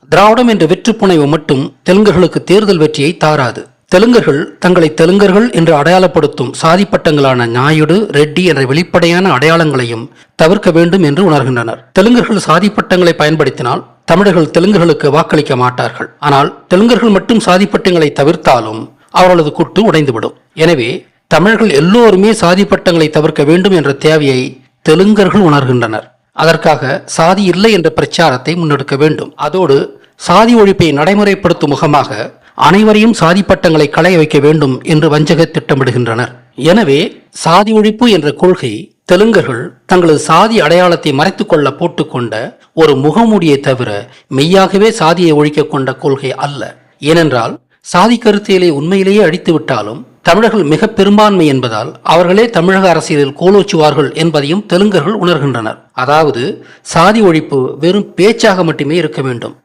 திராவிடம் என்ற வெற்றுப்புனைவு மட்டும் தெலுங்கர்களுக்கு தேர்தல் வெற்றியை தாராது. தெலுங்கர்கள் தங்களை தெலுங்கர்கள் என்று அடையாளப்படுத்தும் சாதி பட்டங்களான நாயுடு, ரெட்டி என்ற வெளிப்படையான அடையாளங்களையும் தவிர்க்க வேண்டும் என்று உணர்கின்றனர். தெலுங்கர்கள் சாதி பட்டங்களை பயன்படுத்தினால் தமிழர்கள் தெலுங்கர்களுக்கு வாக்களிக்க மாட்டார்கள். ஆனால் தெலுங்கர்கள் மட்டும் சாதி பட்டங்களை தவிர்த்தாலும் அவர்களது குட்டு உடைந்துவிடும். எனவே தமிழர்கள் எல்லோருமே சாதி பட்டங்களை தவிர்க்க வேண்டும் என்ற தேவையை தெலுங்கர்கள் உணர்கின்றனர். அதற்காக சாதி இல்லை என்ற பிரச்சாரத்தை முன்னெடுக்க வேண்டும். அதோடு சாதி ஒழிப்பை நடைமுறைப்படுத்தும் முகமாக அனைவரையும் சாதி பட்டங்களை களைய வைக்க வேண்டும் என்று வஞ்சக திட்டமிடுகின்றனர். எனவே சாதி ஒழிப்பு என்ற கொள்கை தெலுங்கர்கள் தங்களது சாதி அடையாளத்தை மறைத்துக் கொள்ள போட்டுக்கொண்ட ஒரு முகமூடியை தவிர மெய்யாகவே சாதியை ஒழிக்க கொண்ட கொள்கை அல்ல. ஏனென்றால் சாதி கருத்தியலை உண்மையிலேயே அழித்துவிட்டாலும் தமிழர்கள் மிக பெரும்பான்மை என்பதால் அவர்களே தமிழக அரசியலில் கோலோச்சுவார்கள் என்பதையும் தெலுங்கர்கள் உணர்கின்றனர். அதாவது சாதி ஒழிப்பு வெறும் பேச்சாக மட்டுமே இருக்க வேண்டும்.